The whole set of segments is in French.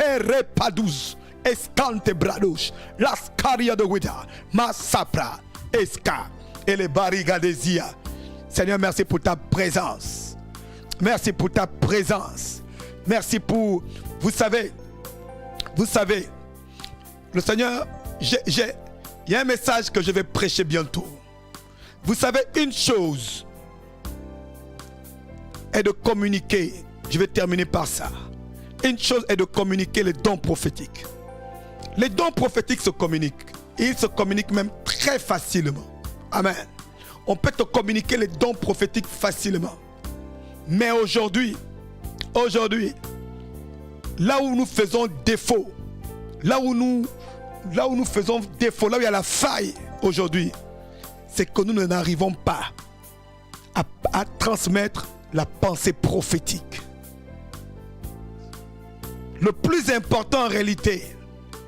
Perepadus, Escante Bradosh, Las Caria de Wida, Masapra, Esca, et les Barigadesia. Seigneur, merci pour ta présence. Merci pour ta présence. Merci pour, vous savez, le Seigneur, il y a un message que je vais prêcher bientôt. Vous savez, une chose est de communiquer. Je vais terminer par ça. Une chose est de communiquer les dons prophétiques. Les dons prophétiques se communiquent. Et ils se communiquent même très facilement. Amen. On peut te communiquer les dons prophétiques facilement. Mais aujourd'hui, là où nous faisons défaut, là où il y a la faille aujourd'hui, c'est que nous n'arrivons pas à transmettre la pensée prophétique. Le plus important en réalité,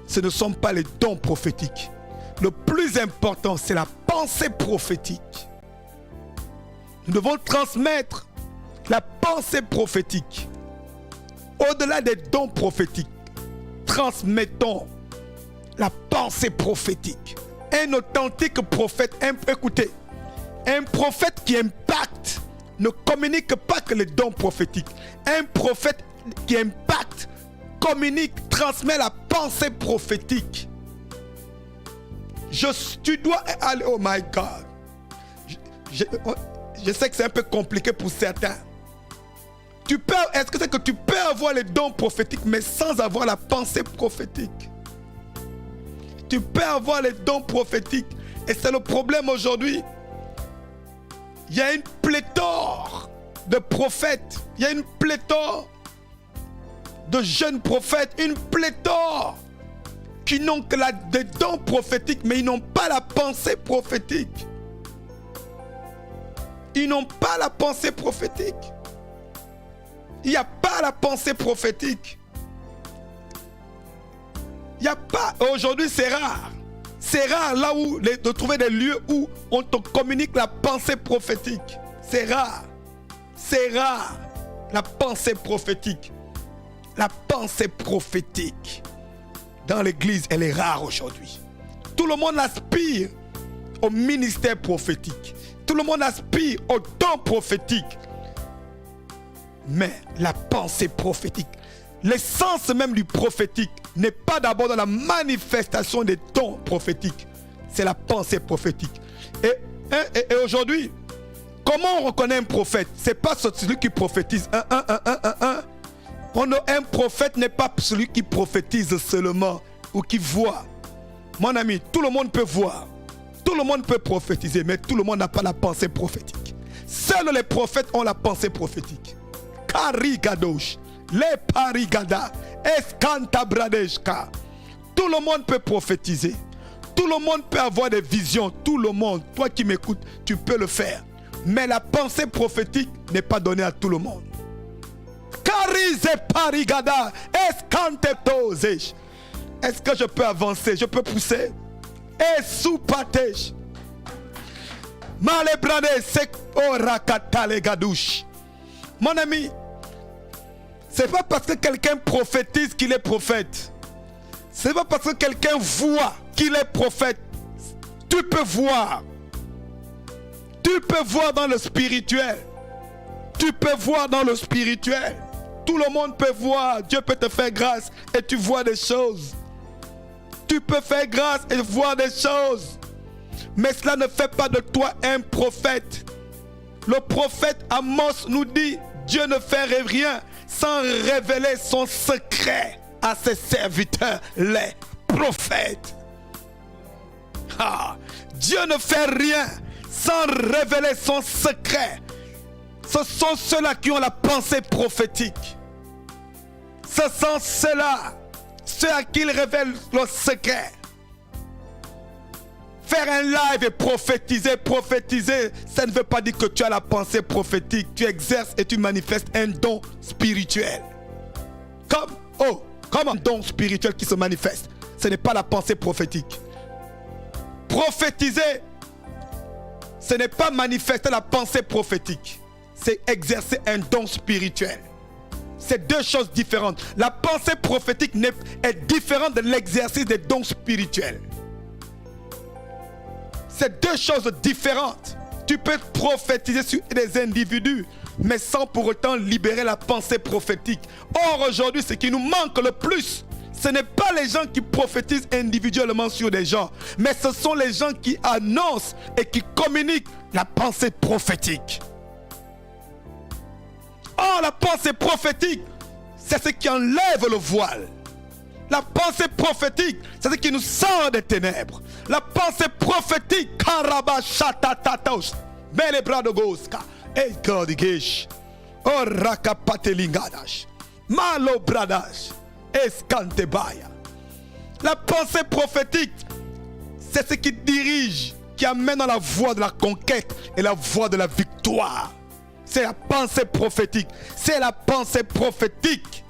ce ne sont pas les dons prophétiques. Le plus important, c'est la pensée prophétique. Nous devons transmettre la pensée prophétique. Au-delà des dons prophétiques, transmettons la pensée prophétique. Un authentique prophète, écoutez, un prophète qui impacte ne communique pas que les dons prophétiques. Un prophète qui impacte, communique, transmet la pensée prophétique. Tu dois aller, oh my God. Je sais que c'est un peu compliqué pour certains. Est-ce que c'est que tu peux avoir les dons prophétiques mais sans avoir la pensée prophétique? Tu peux avoir les dons prophétiques et c'est le problème aujourd'hui. Il y a une pléthore de prophètes. Il y a une pléthore de jeunes prophètes. Une pléthore qui n'ont que des dons prophétiques mais ils n'ont pas la pensée prophétique. Ils n'ont pas la pensée prophétique. Il n'y a pas la pensée prophétique. Il n'y a pas. Aujourd'hui, c'est rare. C'est rare là où de trouver des lieux où on te communique la pensée prophétique. C'est rare. C'est rare. La pensée prophétique. La pensée prophétique. Dans l'église, elle est rare aujourd'hui. Tout le monde aspire au ministère prophétique. Tout le monde aspire au don prophétique. Mais la pensée prophétique, l'essence même du prophétique n'est pas d'abord dans la manifestation des dons prophétiques. C'est la pensée prophétique. Et aujourd'hui, comment on reconnaît un prophète? Ce n'est pas celui qui prophétise. Un prophète n'est pas celui qui prophétise seulement ou qui voit. Mon ami, tout le monde peut voir. Tout le monde peut prophétiser, mais tout le monde n'a pas la pensée prophétique. Seuls les prophètes ont la pensée prophétique. Karigadosh, les parigada, escantabradeshka. Tout le monde peut prophétiser. Tout le monde peut avoir des visions. Tout le monde, toi qui m'écoutes, tu peux le faire. Mais la pensée prophétique n'est pas donnée à tout le monde. Karize parigada, escantetosesh. Est-ce que je peux avancer? Je peux pousser? Et sous-patèche. Malebrade, c'est orakatale gadouche. Mon ami, c'est pas parce que quelqu'un prophétise qu'il est prophète. C'est pas parce que quelqu'un voit qu'il est prophète. Tu peux voir. Tu peux voir dans le spirituel. Tu peux voir dans le spirituel. Tout le monde peut voir. Dieu peut te faire grâce et tu vois des choses. Tu peux faire grâce et voir des choses. Mais cela ne fait pas de toi un prophète. Le prophète Amos nous dit, Dieu ne fait rien sans révéler son secret à ses serviteurs, les prophètes. Dieu ne fait rien sans révéler son secret. Ce sont ceux-là qui ont la pensée prophétique. Ce sont ceux-là, ceux à qui il révèle le secret. Faire un live et prophétiser, ça ne veut pas dire que tu as la pensée prophétique. Tu exerces et tu manifestes un don spirituel. Comme un don spirituel qui se manifeste. Ce n'est pas la pensée prophétique. Prophétiser, ce n'est pas manifester la pensée prophétique. C'est exercer un don spirituel. C'est deux choses différentes. La pensée prophétique est différente de l'exercice des dons spirituels. C'est deux choses différentes. Tu peux prophétiser sur des individus, mais sans pour autant libérer la pensée prophétique. Or, aujourd'hui, ce qui nous manque le plus, ce n'est pas les gens qui prophétisent individuellement sur des gens, mais ce sont les gens qui annoncent et qui communiquent la pensée prophétique. Or, la pensée prophétique, c'est ce qui enlève le voile. La pensée prophétique, c'est ce qui nous sort des ténèbres. La pensée prophétique, karabashatatataus, bele bradogoska, et godigesh, orakapatelingadash, malo bradash, eskantebaya. La pensée prophétique, c'est ce qui dirige, qui amène dans la voie de la conquête et la voie de la victoire. C'est la pensée prophétique. C'est la pensée prophétique.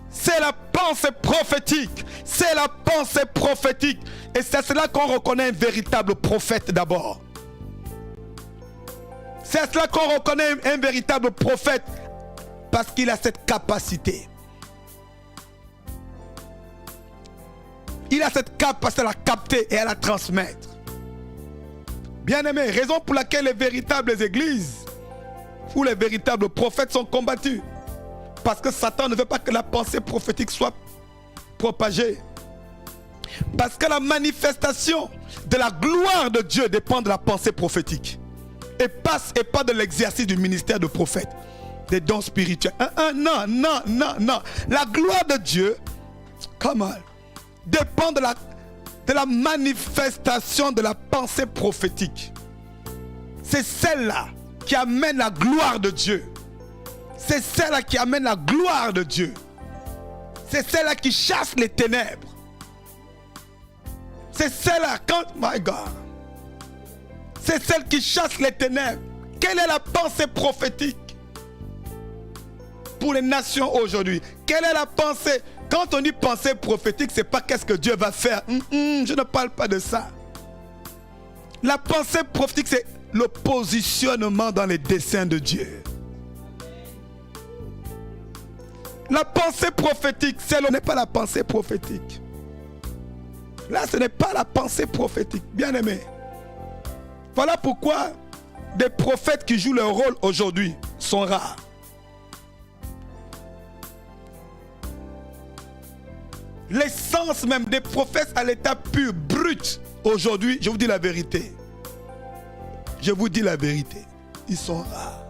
C'est la pensée prophétique. C'est la pensée prophétique. Et c'est à cela qu'on reconnaît un véritable prophète d'abord. C'est à cela qu'on reconnaît un véritable prophète. Parce qu'il a cette capacité. Il a cette capacité à la capter et à la transmettre. Bien-aimés, raison pour laquelle les véritables églises où les véritables prophètes sont combattus. Parce que Satan ne veut pas que la pensée prophétique soit propagée. Parce que la manifestation de la gloire de Dieu dépend de la pensée prophétique. Et pas de l'exercice du ministère de prophète, des dons spirituels. Non. La gloire de Dieu, comment, dépend de la manifestation de la pensée prophétique. C'est celle-là qui amène la gloire de Dieu. C'est celle-là qui amène la gloire de Dieu. C'est celle-là qui chasse les ténèbres. C'est celle-là, my God. C'est celle qui chasse les ténèbres. Quelle est la pensée prophétique pour les nations aujourd'hui? Quelle est la pensée? Quand on dit pensée prophétique, c'est pas qu'est-ce que Dieu va faire. Je ne parle pas de ça. La pensée prophétique, c'est le positionnement dans les desseins de Dieu. La pensée prophétique, ce n'est pas la pensée prophétique. Là, ce n'est pas la pensée prophétique. Bien aimé. Voilà pourquoi des prophètes qui jouent leur rôle aujourd'hui sont rares. L'essence même des prophètes à l'état pur, brut, aujourd'hui, je vous dis la vérité. Je vous dis la vérité. Ils sont rares.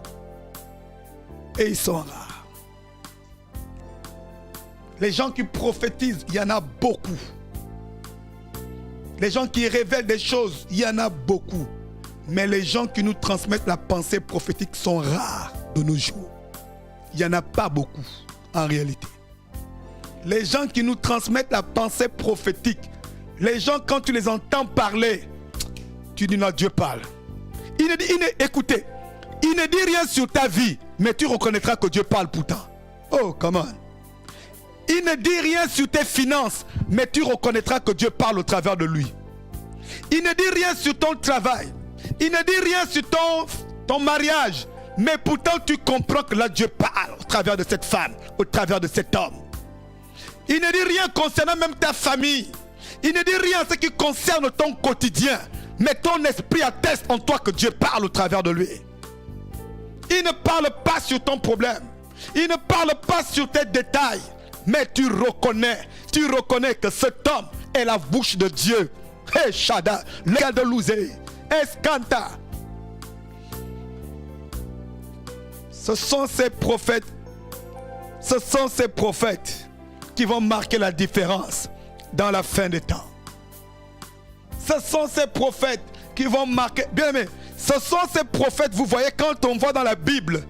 Et ils sont rares. Les gens qui prophétisent, il y en a beaucoup. Les gens qui révèlent des choses, il y en a beaucoup. Mais les gens qui nous transmettent la pensée prophétique sont rares de nos jours. Il n'y en a pas beaucoup en réalité. Les gens qui nous transmettent la pensée prophétique, les gens quand tu les entends parler, tu dis non, Dieu parle. Écoutez, il ne dit rien sur ta vie, mais tu reconnaîtras que Dieu parle pourtant. Oh, come on. Il ne dit rien sur tes finances, mais tu reconnaîtras que Dieu parle au travers de lui. Il ne dit rien sur ton travail. Il ne dit rien sur ton mariage, mais pourtant tu comprends que là Dieu parle au travers de cette femme, au travers de cet homme. Il ne dit rien concernant même ta famille. Il ne dit rien en ce qui concerne ton quotidien, mais ton esprit atteste en toi que Dieu parle au travers de lui. Il ne parle pas sur ton problème. Il ne parle pas sur tes détails. Mais tu reconnais que cet homme est la bouche de Dieu. Hey Shada, le gars de Louzé, Escanta. Ce sont ces prophètes qui vont marquer la différence dans la fin des temps. Ce sont ces prophètes qui vont marquer. Bien aimé, ce sont ces prophètes, vous voyez, quand on voit dans la Bible,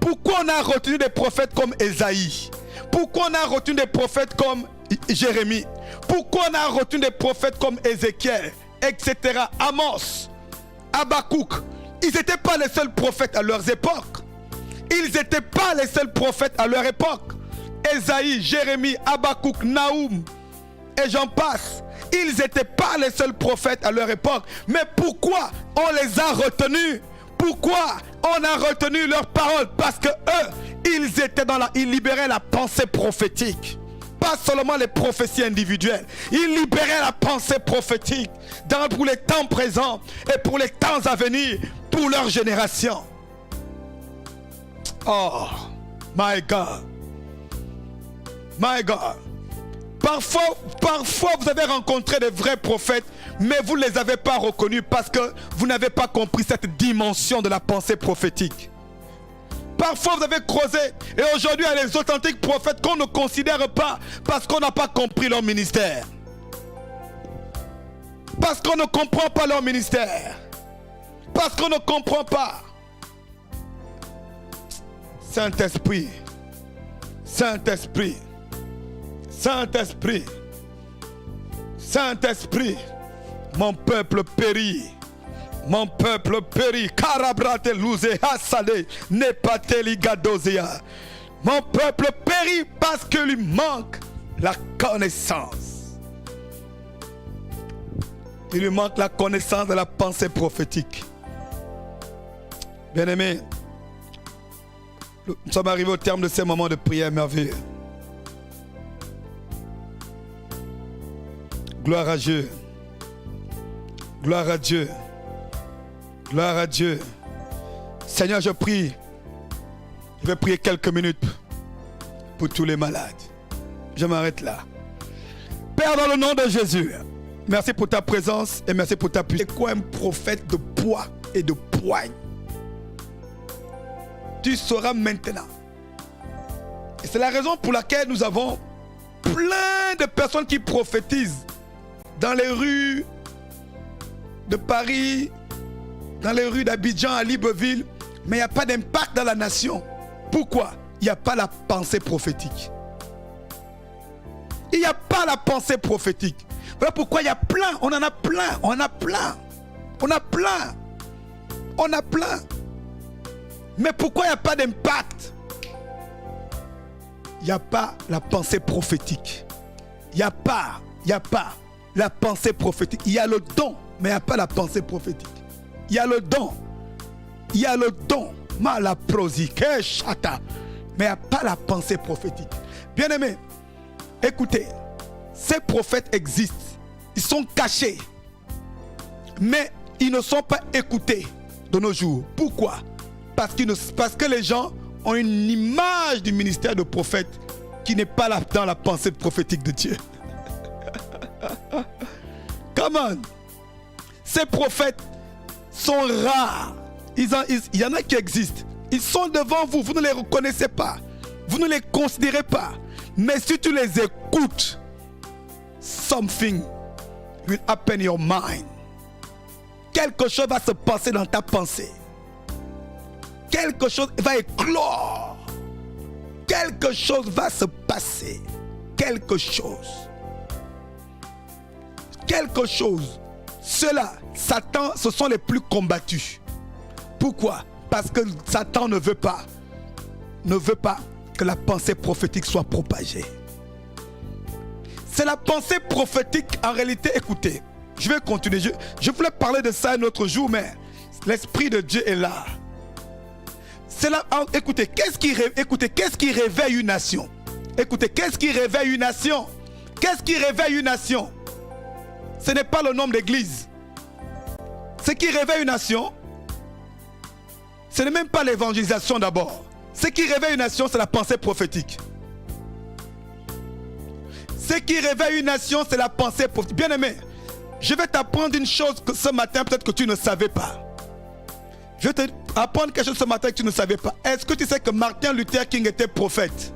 pourquoi on a retenu des prophètes comme Ésaïe? Pourquoi on a retenu des prophètes comme Jérémie? Pourquoi on a retenu des prophètes comme Ézéchiel, etc. Amos, Habakkuk? Ils n'étaient pas les seuls prophètes à leurs époques. Ils n'étaient pas les seuls prophètes à leur époque. Ésaïe, Jérémie, Habakkuk, Naoum, et j'en passe. Ils n'étaient pas les seuls prophètes à leur époque. Mais pourquoi on les a retenus? Pourquoi on a retenu leurs paroles? Parce que eux, Ils libéraient la pensée prophétique. Pas seulement les prophéties individuelles. Ils libéraient la pensée prophétique pour les temps présents et pour les temps à venir, pour leur génération. Oh, my God. My God. Parfois, vous avez rencontré des vrais prophètes, mais vous ne les avez pas reconnus parce que vous n'avez pas compris cette dimension de la pensée prophétique. Parfois, vous avez creusé, et aujourd'hui, il y a les authentiques prophètes qu'on ne considère pas parce qu'on n'a pas compris leur ministère. Parce qu'on ne comprend pas leur ministère. Parce qu'on ne comprend pas. Saint-Esprit, Saint-Esprit, Saint-Esprit, Saint-Esprit, mon peuple périt. Mon peuple périt. Karabrate louze hasale nepateli gadozea. Mon peuple périt parce que lui manque la connaissance. Il lui manque la connaissance de la pensée prophétique. Bien-aimés, nous sommes arrivés au terme de ces moments de prière merveilleux. Gloire à Dieu. Gloire à Dieu. Gloire à Dieu. Seigneur, je prie. Je vais prier quelques minutes pour tous les malades. Je m'arrête là. Père, dans le nom de Jésus, merci pour ta présence et merci pour ta puissance. C'est quoi un prophète de poids et de poigne? Tu sauras maintenant. Et c'est la raison pour laquelle nous avons plein de personnes qui prophétisent dans les rues de Paris, dans les rues d'Abidjan, à Libreville, mais il n'y a pas d'impact dans la nation. Pourquoi? Il n'y a pas la pensée prophétique. Il n'y a pas la pensée prophétique. Voilà pourquoi il y a plein, on en a plein, on a plein, on a plein, on a plein. Mais pourquoi il n'y a pas d'impact? Il n'y a pas la pensée prophétique. Il n'y a pas la pensée prophétique. Il y a le don, mais il n'y a pas la pensée prophétique. Il y a le don. Il y a le don. Malaprosike chata. Mais il n'y a pas la pensée prophétique. Bien-aimés, écoutez, ces prophètes existent. Ils sont cachés. Mais ils ne sont pas écoutés de nos jours. Pourquoi? Parce que les gens ont une image du ministère de prophète qui n'est pas là dans la pensée prophétique de Dieu. Come on. Ces prophètes sont rares. Il y en a qui existent. Ils sont devant vous. Vous ne les reconnaissez pas. Vous ne les considérez pas. Mais si tu les écoutes, something will happen in your mind. Quelque chose va se passer dans ta pensée. Quelque chose va éclore. Quelque chose va se passer. Quelque chose. Quelque chose. Ceux-là, Satan, ce sont les plus combattus. Pourquoi? Parce que Satan ne veut pas que la pensée prophétique soit propagée. C'est la pensée prophétique, en réalité, écoutez, je vais continuer. Je voulais parler de ça un autre jour, mais l'Esprit de Dieu est là. C'est là, écoutez, qu'est-ce qui réveille une nation? Écoutez, qu'est-ce qui réveille une nation? Qu'est-ce qui réveille une nation? Ce n'est pas le nombre d'églises. Ce qui réveille une nation, ce n'est même pas l'évangélisation d'abord. Ce qui réveille une nation, c'est la pensée prophétique. Ce qui réveille une nation, c'est la pensée prophétique. Bien-aimé, je vais t'apprendre une chose que ce matin, peut-être que tu ne savais pas. Je vais t'apprendre quelque chose ce matin que tu ne savais pas. Est-ce que tu sais que Martin Luther King était prophète?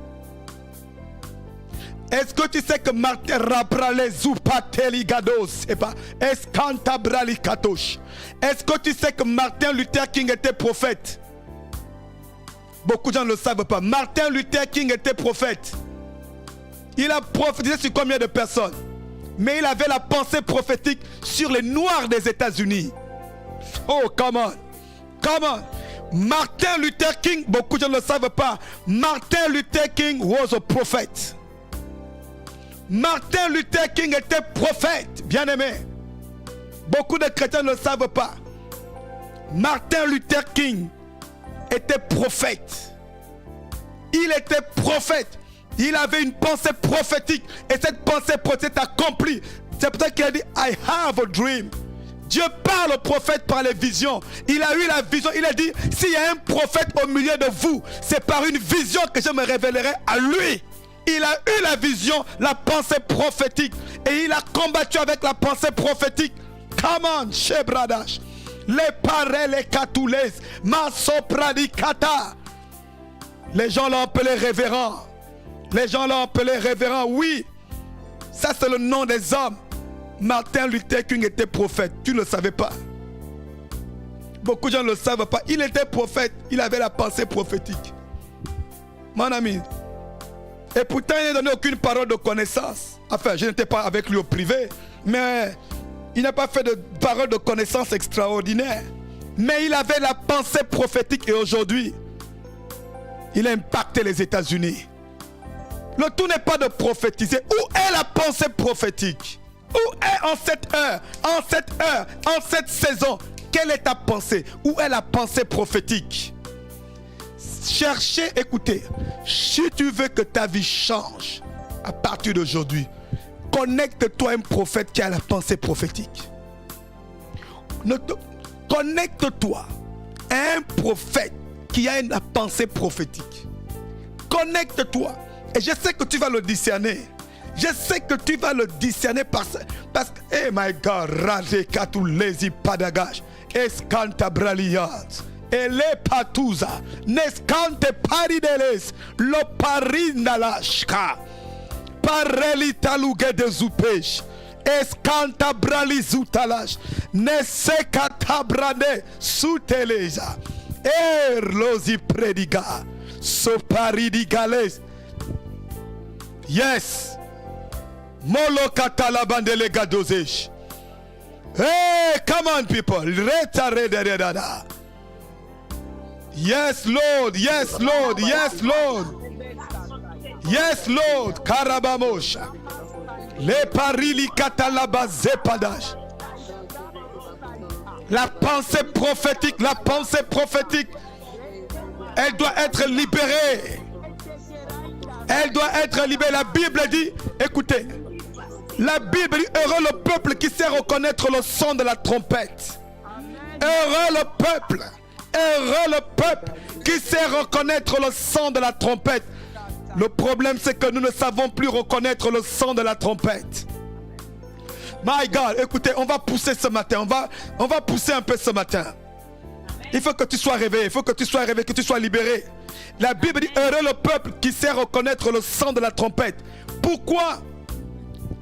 Est-ce que tu sais que Martin Rabrale Zupateli Gados et pas Escantabrali Katosh? Est-ce que tu sais que Martin Luther King était prophète? Beaucoup de gens ne le savent pas. Martin Luther King était prophète. Il a prophétisé sur combien de personnes? Mais il avait la pensée prophétique sur les Noirs des États-Unis. Oh, come on. Come on. Martin Luther King, beaucoup de gens ne le savent pas. Martin Luther King was a prophet. Martin Luther King était prophète, bien-aimé. Beaucoup de chrétiens ne le savent pas. Martin Luther King était prophète. Il était prophète. Il avait une pensée prophétique. Et cette pensée prophétique accomplie. C'est pour ça qu'il a dit, I have a dream. Dieu parle au prophète par les visions. Il a eu la vision. Il a dit, s'il y a un prophète au milieu de vous, c'est par une vision que je me révélerai à lui. Il a eu la vision, la pensée prophétique. Et il a combattu avec la pensée prophétique. Come on, Shebradash. Les parés, les katoulés, masopradikata. Les gens l'ont appelé révérend. Les gens l'ont appelé révérend, oui. Ça, c'est le nom des hommes. Martin Luther King était prophète. Tu ne le savais pas. Beaucoup de gens ne le savent pas. Il était prophète. Il avait la pensée prophétique. Mon ami. Et pourtant, il n'a donné aucune parole de connaissance. Enfin, je n'étais pas avec lui au privé. Mais il n'a pas fait de parole de connaissance extraordinaire. Mais il avait la pensée prophétique. Et aujourd'hui, il a impacté les États-Unis. Le tout n'est pas de prophétiser. Où est la pensée prophétique? Où est en cette heure, en cette saison? Quelle est ta pensée? Où est la pensée prophétique? Cherchez, écoutez. Si tu veux que ta vie change à partir d'aujourd'hui, connecte-toi à un prophète qui a la pensée prophétique. Connecte-toi à un prophète qui a la pensée prophétique. Connecte-toi. Et je sais que tu vas le discerner. Je sais que tu vas le discerner parce que, eh my God, Raje Katulezi Padagash, Escanta Braliat, Ele Patuza, Nescante Parideles, Loparinalashka, Pareli Taluge de Zupesh, Escanta Bralizutalash, Nesekata Brane, Suteleja, Erlozi Prediga, Soparidigales. Yes. Molo katalabandele gadozesh. Hey, come on, people. Yes, Lord. Yes, Lord. Yes, Lord. Yes, Lord. Karabamosha. Le parili katalabazepadash. La pensée prophétique, elle doit être libérée. Elle doit être libérée. La Bible dit, écoutez, la Bible dit, heureux le peuple qui sait reconnaître le son de la trompette. Heureux le peuple qui sait reconnaître le son de la trompette. Le problème, c'est que nous ne savons plus reconnaître le son de la trompette. My God, écoutez, on va pousser ce matin, on va pousser un peu ce matin. Il faut que tu sois réveillé, que tu sois libéré. La Bible dit, heureux le peuple qui sait reconnaître le son de la trompette. Pourquoi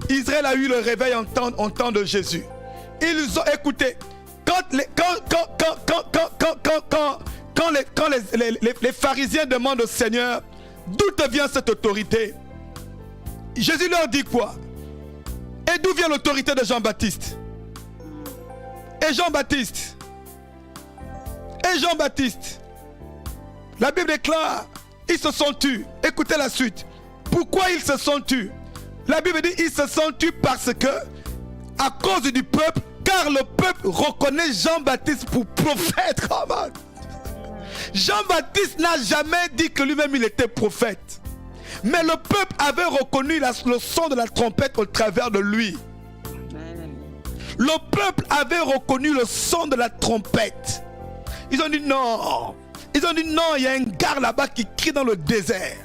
Israël a eu le réveil en temps de Jésus? Ils ont écouté. Quand les pharisiens demandent au Seigneur, d'où te vient cette autorité? Jésus leur dit quoi? Et d'où vient l'autorité de Jean-Baptiste? Et Jean-Baptiste, la Bible déclare, ils se sont tus. Écoutez la suite. Pourquoi ils se sont tus? La Bible dit, ils se sont tus parce que, à cause du peuple, car le peuple reconnaît Jean-Baptiste pour prophète. Jean-Baptiste n'a jamais dit que lui-même il était prophète. Mais le peuple avait reconnu le son de la trompette au travers de lui. Le peuple avait reconnu le son de la trompette. Ils ont dit non. Ils ont dit non, il y a un gars là-bas qui crie dans le désert.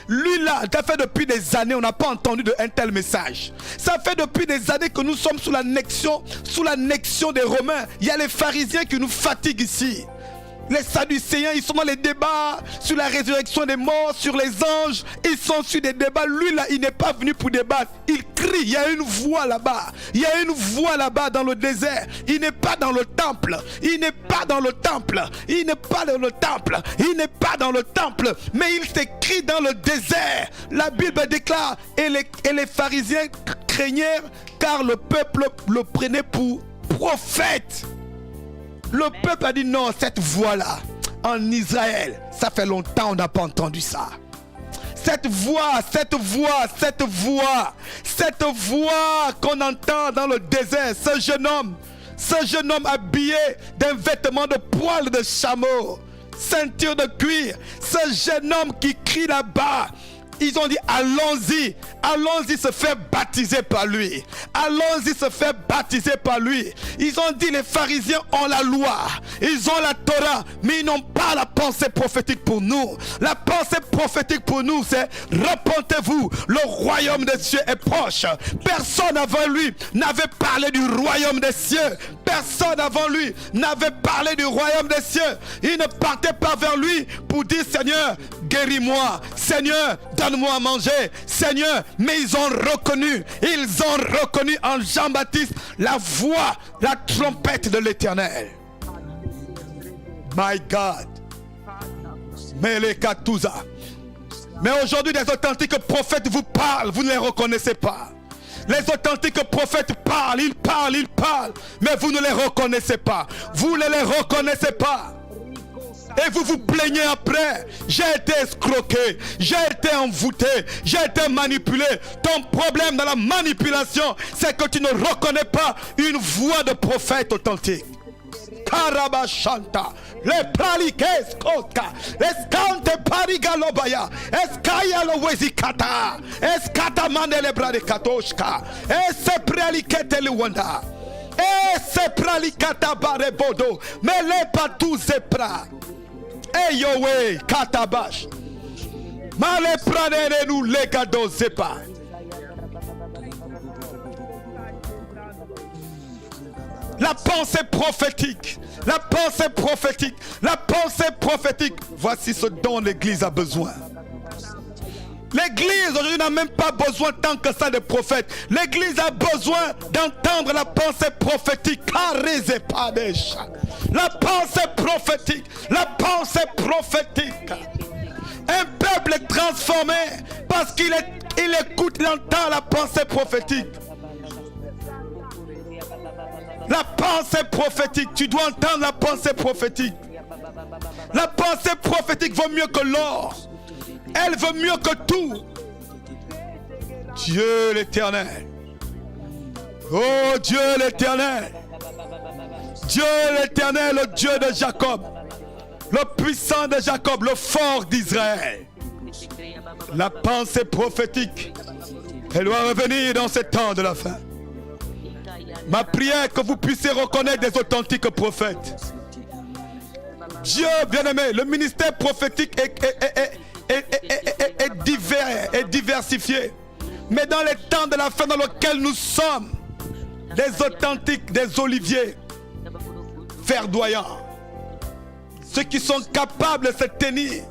Lui là, ça fait depuis des années, on n'a pas entendu un tel message. Ça fait depuis des années que nous sommes sous l'annexion des Romains. Il y a les pharisiens qui nous fatiguent ici. Les Sadducéens, ils sont dans les débats sur la résurrection des morts, sur les anges. Ils sont sur des débats. Lui là, il n'est pas venu pour débattre. Il crie, il y a une voix là-bas. Il y a une voix là-bas dans le désert. Il n'est pas dans le temple. Il n'est pas dans le temple. Il n'est pas dans le temple. Il n'est pas dans le temple. Mais il s'écrit dans le désert. La Bible déclare, et les pharisiens craignèrent car le peuple le prenait pour prophète. Le peuple a dit non, cette voix-là, en Israël, ça fait longtemps on n'a pas entendu ça. Cette voix qu'on entend dans le désert, ce jeune homme habillé d'un vêtement de poil de chameau, ceinture de cuir. Ce jeune homme qui crie là-bas, ils ont dit allons-y, allons-y se faire baptiser par lui. Allons-y se faire baptiser par lui. Ils ont dit les pharisiens ont la loi, ils ont la Torah, mais ils n'ont pas la pensée prophétique pour nous. La pensée prophétique pour nous c'est repentez-vous, le royaume des cieux est proche. Personne avant lui n'avait parlé du royaume des cieux. Personne avant lui n'avait parlé du royaume des cieux. Il ne partait pas vers lui pour dire Seigneur, guéris-moi, Seigneur, donne-moi à manger, Seigneur. Mais ils ont reconnu en Jean-Baptiste la voix, la trompette de l'Éternel. My God. Melekatouza. Mais aujourd'hui, des authentiques prophètes vous parlent, vous ne les reconnaissez pas. Les authentiques prophètes parlent, ils parlent, mais vous ne les reconnaissez pas. Vous ne les reconnaissez pas. Et vous vous plaignez après. J'ai été escroqué, j'ai été envoûté, j'ai été manipulé. Ton problème dans la manipulation, c'est que tu ne reconnais pas une voix de prophète authentique. Karabashanta, les praliques skoka, escante parigalobaya, eskaya lo wezikata, eskata mandele brade katoshka, ese pralikete luwanda, ese pralikata barebodo, mele patu zepra. Eyowe katabash male pranere nu legado zepa. La pensée prophétique, la pensée prophétique, la pensée prophétique. Voici ce dont l'église a besoin. L'église aujourd'hui n'a même pas besoin tant que ça de prophètes. L'église a besoin d'entendre la pensée prophétique. La pensée prophétique, la pensée prophétique. Un peuple est transformé parce qu'il écoute, il entend la pensée prophétique. La pensée prophétique, tu dois entendre la pensée prophétique. La pensée prophétique vaut mieux que l'or. Elle veut mieux que tout. Dieu l'Éternel. Oh Dieu l'Éternel. Dieu l'Éternel, le Dieu de Jacob. Le puissant de Jacob, le fort d'Israël. La pensée prophétique, elle doit revenir dans ces temps de la fin. Ma prière est que vous puissiez reconnaître des authentiques prophètes. Dieu bien-aimé, le ministère prophétique est diversifié. Mais dans les temps de la fin dans lesquels nous sommes, des authentiques, des oliviers verdoyants, ceux qui sont capables de se tenir.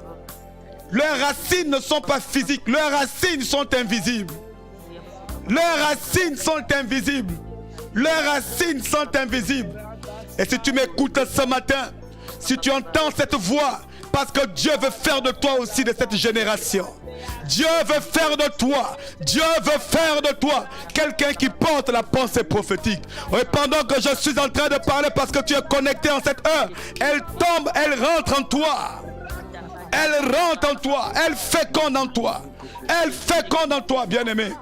Leurs racines ne sont pas physiques, leurs racines sont invisibles. Leurs racines sont invisibles. Leurs racines sont invisibles. Et si tu m'écoutes ce matin, si tu entends cette voix, parce que Dieu veut faire de toi aussi de cette génération. Dieu veut faire de toi, quelqu'un qui porte la pensée prophétique. Et pendant que je suis en train de parler, parce que tu es connecté en cette heure, elle tombe, elle rentre en toi. Elle rentre en toi, elle féconde en toi. Elle féconde en toi, bien-aimé.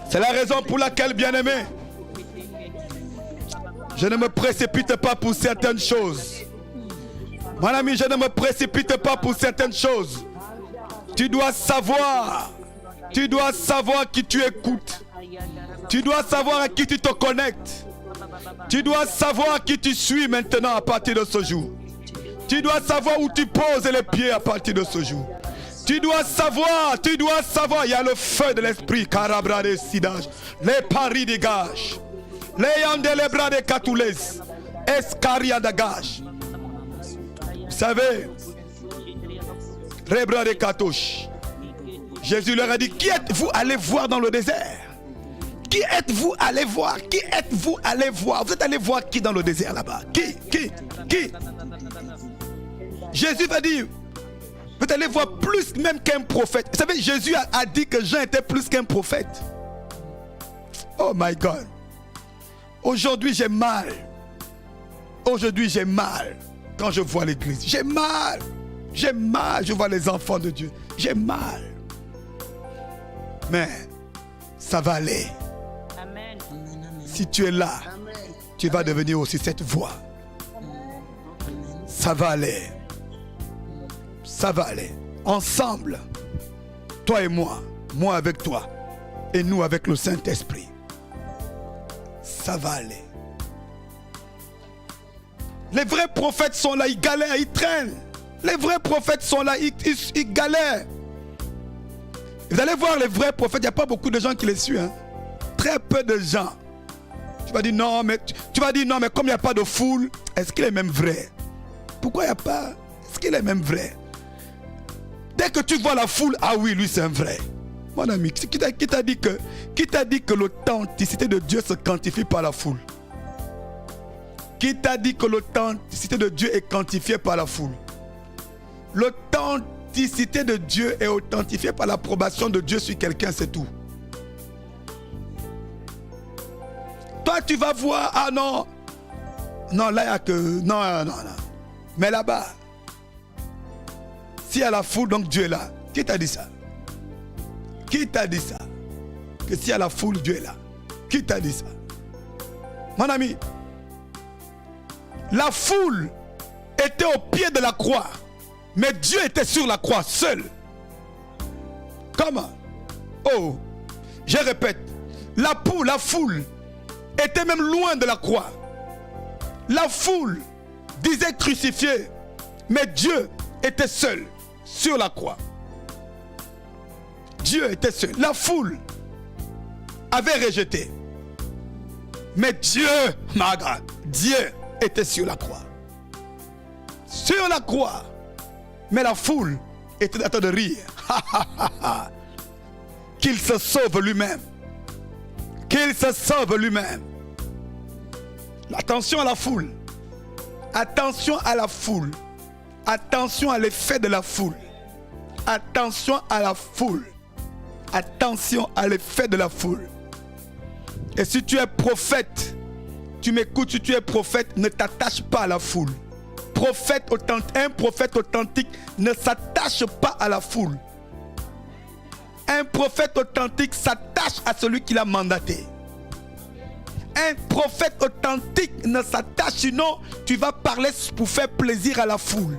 C'est la raison pour laquelle, bien-aimé, je ne me précipite pas pour certaines choses. Mon ami, je ne me précipite pas pour certaines choses. Tu dois savoir qui tu écoutes. Tu dois savoir à qui tu te connectes. Tu dois savoir qui tu suis maintenant à partir de ce jour. Tu dois savoir où tu poses les pieds à partir de ce jour. Tu dois savoir, il y a le feu de l'esprit, carabra des sidages, les paris dégagent, les yams les bras des catoulés, escaria dégage. Vous savez, les bras des catouches, Jésus leur a dit, qui êtes-vous allé voir dans le désert? Qui êtes-vous allé voir? Qui êtes-vous allé voir? Vous êtes allé voir qui dans le désert là-bas? Qui? Jésus va dire, vous êtes allé voir plus même qu'un prophète. Vous savez, Jésus a dit que Jean était plus qu'un prophète. Oh my God. Aujourd'hui j'ai mal. Aujourd'hui j'ai mal quand je vois l'église. J'ai mal. Je vois les enfants de Dieu. J'ai mal. Mais ça va aller. Amen. Si tu es là, tu vas devenir aussi cette voix. Ça va aller. Ça va aller. Ensemble, toi et moi avec toi, et nous avec le Saint-Esprit. Ça va aller. Les vrais prophètes sont là, ils galèrent, ils traînent. Les vrais prophètes sont là, ils galèrent. Vous allez voir les vrais prophètes, il n'y a pas beaucoup de gens qui les suivent. Hein. Très peu de gens. Tu vas dire non, mais comme il n'y a pas de foule, est-ce qu'il est même vrai? Pourquoi il n'y a pas? Est-ce qu'il est même vrai? Dès que tu vois la foule, ah oui, lui c'est un vrai. Mon ami, qui t'a dit que l'authenticité de Dieu se quantifie par la foule? Qui t'a dit que l'authenticité de Dieu est quantifiée par la foule? L'authenticité de Dieu est authentifiée par l'approbation de Dieu sur quelqu'un, c'est tout. Toi, tu vas voir, ah non, non, là, il n'y a que, non. Mais là-bas, s'il y a la foule, donc Dieu est là. Qui t'a dit ça? Qui t'a dit ça? Que s'il y a la foule, Dieu est là. Qui t'a dit ça? Mon ami, la foule était au pied de la croix, mais Dieu était sur la croix seul. Comment? Oh, je répète, la foule était même loin de la croix. La foule disait crucifié, mais Dieu était seul sur la croix. Dieu était seul. La foule avait rejeté, mais Dieu, ma grande, Dieu était sur la croix. Sur la croix. Mais la foule était en train de rire. Qu'il se sauve lui-même. Qu'il se sauve lui-même. Attention à la foule. Attention à la foule. Attention à l'effet de la foule. Attention à la foule. Attention à l'effet de la foule. Et si tu es prophète, tu m'écoutes, si tu es prophète, ne t'attache pas à la foule. Un prophète authentique ne s'attache pas à la foule. Un prophète authentique s'attache à celui qui l'a mandaté. Un prophète authentique ne s'attache, sinon tu vas parler pour faire plaisir à la foule.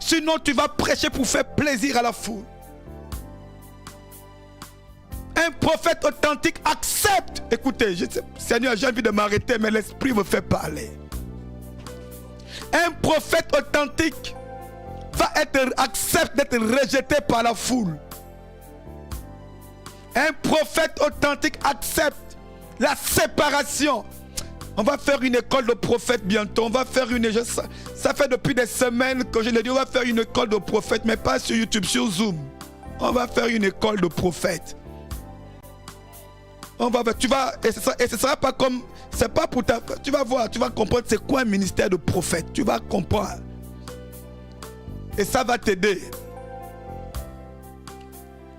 Sinon tu vas prêcher pour faire plaisir à la foule. Un prophète authentique accepte. Écoutez, Seigneur, j'ai envie de m'arrêter, mais l'Esprit me fait parler. Un prophète authentique accepte d'être rejeté par la foule. Un prophète authentique accepte la séparation. On va faire une école de prophètes bientôt. On va faire ça fait depuis des semaines que je l'ai dit, on va faire une école de prophètes, mais pas sur YouTube, sur Zoom. On va faire une école de prophètes. Et ce sera pas comme, c'est pas pour ta, tu vas voir, tu vas comprendre c'est quoi un ministère de prophète. Tu vas comprendre. Et ça va t'aider.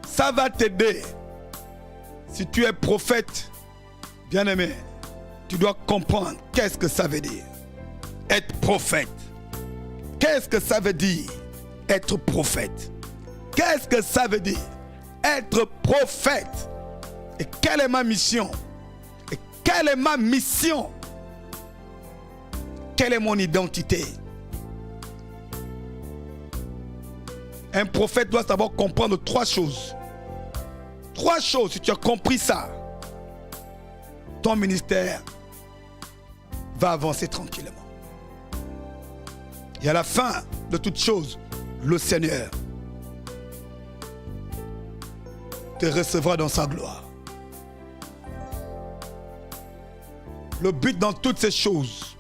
Ça va t'aider. Si tu es prophète, bien-aimé, tu dois comprendre qu'est-ce que ça veut dire. Être prophète. Qu'est-ce que ça veut dire être prophète? Qu'est-ce que ça veut dire être prophète? Et quelle est ma mission? Et quelle est ma mission? Quelle est mon identité? Un prophète doit d'abord comprendre trois choses. Trois choses, si tu as compris ça, ton ministère va avancer tranquillement. Et à la fin de toute chose, le Seigneur te recevra dans sa gloire. Le but dans toutes ces choses,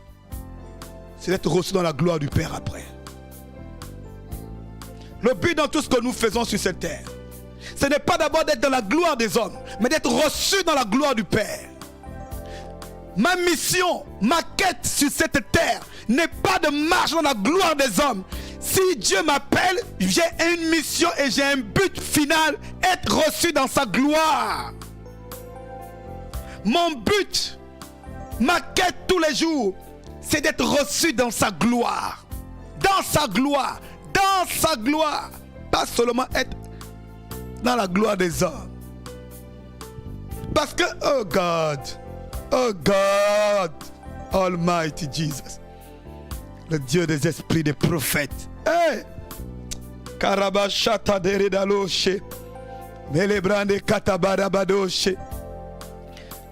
c'est d'être reçu dans la gloire du Père après. Le but dans tout ce que nous faisons sur cette terre, ce n'est pas d'abord d'être dans la gloire des hommes, mais d'être reçu dans la gloire du Père. Ma mission, ma quête sur cette terre n'est pas de marcher dans la gloire des hommes. Si Dieu m'appelle, j'ai une mission et j'ai un but final, être reçu dans sa gloire. Mon but, ma quête tous les jours, c'est d'être reçu dans sa gloire. Dans sa gloire. Dans sa gloire. Pas seulement être dans la gloire des hommes. Parce que, oh God, Almighty Jesus, le Dieu des esprits des prophètes. Hey, Karabashata deredaloshe. Melebrande katabarabadoshe.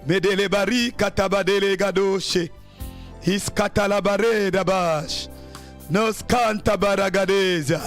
Medelebari katabadele gadoshe. Iskatalabare dabash. Nos canta baragadeza.